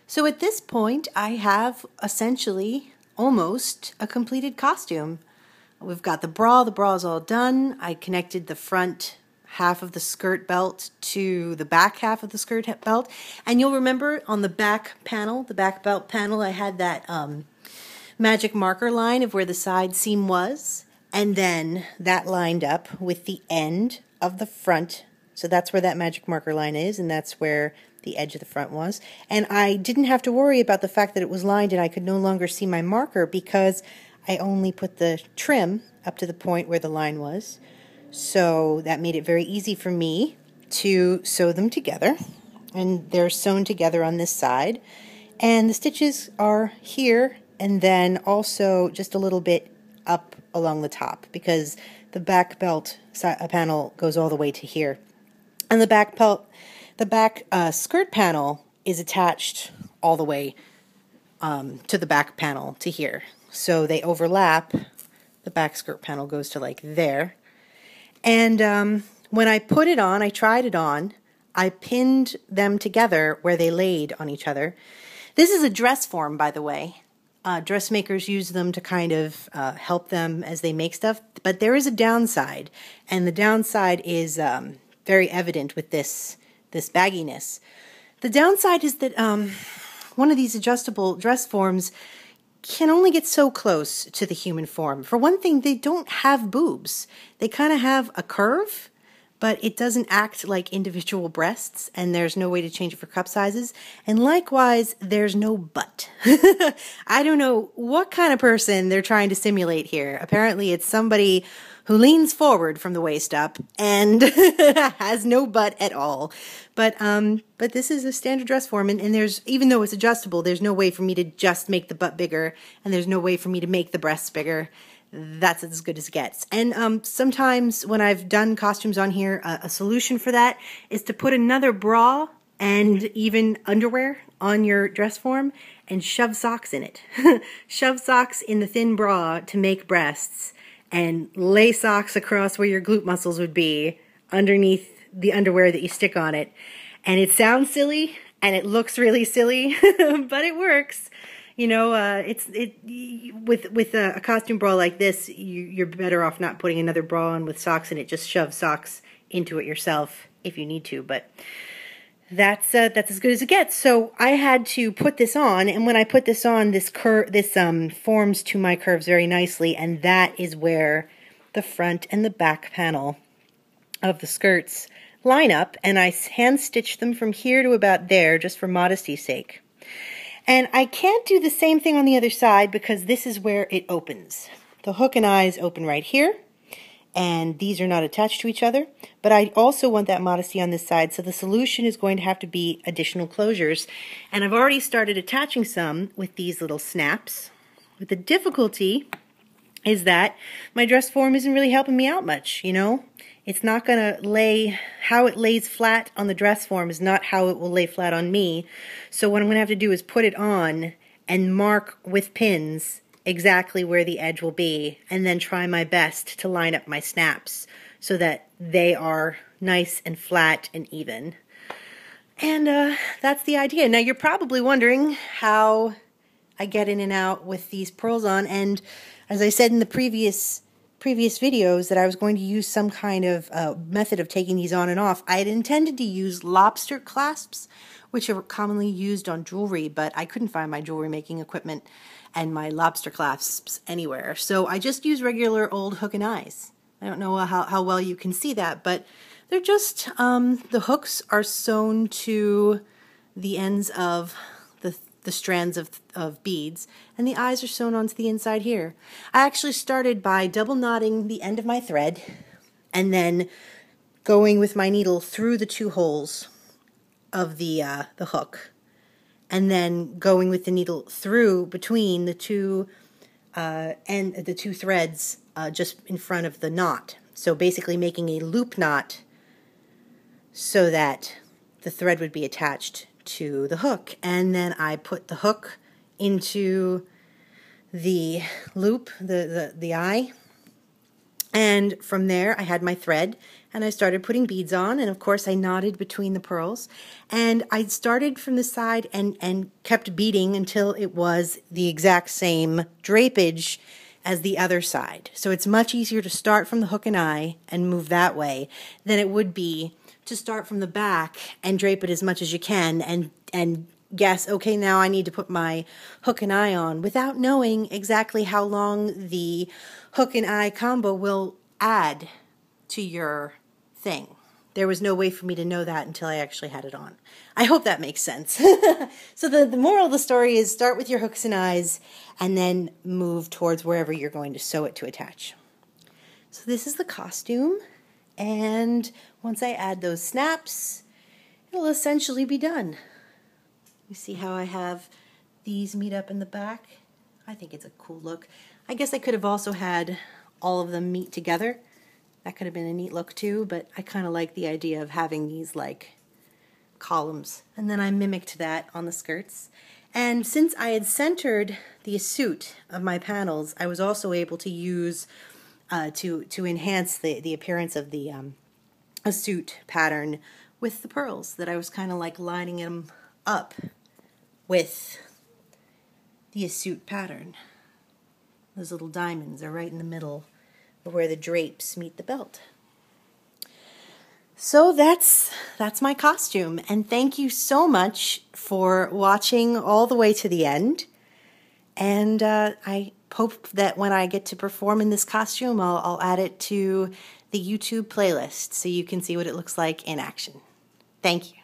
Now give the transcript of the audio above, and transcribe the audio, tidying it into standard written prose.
So at this point, I have essentially almost a completed costume. We've got the bra is all done. I connected the front half of the skirt belt to the back half of the skirt belt. And you'll remember on the back panel, the back belt panel, I had that magic marker line of where the side seam was. And then that lined up with the end of the front. So that's where that magic marker line is, and that's where the edge of the front was. And I didn't have to worry about the fact that it was lined and I could no longer see my marker because I only put the trim up to the point where the line was. So that made it very easy for me to sew them together. And they're sewn together on this side. And the stitches are here and then also just a little bit up along the top because the back belt panel goes all the way to here. And the back skirt panel is attached all the way to the back panel to here. So they overlap. The back skirt panel goes to like there. And when I put it on, I tried it on, I pinned them together where they laid on each other. This is a dress form, by the way. Dressmakers use them to kind of help them as they make stuff. But there is a downside. And the downside is very evident with this bagginess. The downside is that one of these adjustable dress forms can only get so close to the human form. For one thing, they don't have boobs. They kind of have a curve, but it doesn't act like individual breasts, and there's no way to change it for cup sizes. And likewise, there's no butt. I don't know what kind of person they're trying to simulate here. Apparently, it's somebody who leans forward from the waist up and has no butt at all. But this is a standard dress form, and there's, even though it's adjustable, there's no way for me to just make the butt bigger, and there's no way for me to make the breasts bigger. That's as good as it gets. And sometimes when I've done costumes on here, a solution for that is to put another bra and even underwear on your dress form and shove socks in it. Shove socks in the thin bra to make breasts, and lay socks across where your glute muscles would be underneath the underwear that you stick on it. And it sounds silly, and it looks really silly, but it works. You know, with a costume bra like this, you're better off not putting another bra on with socks in it. Just shove socks into it yourself if you need to. But that's as good as it gets. So I had to put this on, and when I put this on, this forms to my curves very nicely, and that is where the front and the back panel of the skirts line up, and I hand stitched them from here to about there just for modesty's sake. And I can't do the same thing on the other side because this is where it opens. The hook and eyes open right here, and these are not attached to each other. But I also want that modesty on this side, so the solution is going to have to be additional closures. And I've already started attaching some with these little snaps. But the difficulty is that my dress form isn't really helping me out much, you know? It's not going to lay, how it lays flat on the dress form is not how it will lay flat on me. So what I'm going to have to do is put it on and mark with pins exactly where the edge will be, and then try my best to line up my snaps so that they are nice and flat and even. And that's the idea. Now you're probably wondering how I get in and out with these pearls on, and as I said in the previous videos that I was going to use some kind of method of taking these on and off. I had intended to use lobster clasps, which are commonly used on jewelry, but I couldn't find my jewelry making equipment and my lobster clasps anywhere. So I just use regular old hook and eyes. I don't know how well you can see that, but they're just, the hooks are sewn to the ends of the strands of beads, and the eyes are sewn onto the inside here. I actually started by double knotting the end of my thread and then going with my needle through the two holes of the hook, and then going with the needle through between the two threads just in front of the knot. So basically making a loop knot so that the thread would be attached to the hook, and then I put the hook into the loop, the eye, And from there, I had my thread, and I started putting beads on, and of course I knotted between the pearls. And I started from the side and kept beading until it was the exact same drapage as the other side. So it's much easier to start from the hook and eye and move that way than it would be to start from the back and drape it as much as you can and guess, okay, now I need to put my hook and eye on without knowing exactly how long the hook and eye combo will add to your thing. There was no way for me to know that until I actually had it on. I hope that makes sense. So the moral of the story is start with your hooks and eyes and then move towards wherever you're going to sew it to attach. So this is the costume, and once I add those snaps, it'll essentially be done. You see how I have these meet up in the back? I think it's a cool look. I guess I could have also had all of them meet together. That could have been a neat look too, but I kind of like the idea of having these like columns. And then I mimicked that on the skirts. And since I had centered the Assuit of my panels, I was also able to use, to enhance the appearance of the Assuit pattern with the pearls, that I was kind of like lining them up with the Assuit pattern. Those little diamonds are right in the middle of where the drapes meet the belt. So that's my costume, and thank you so much for watching all the way to the end. And I hope that when I get to perform in this costume, I'll add it to the YouTube playlist so you can see what it looks like in action. Thank you.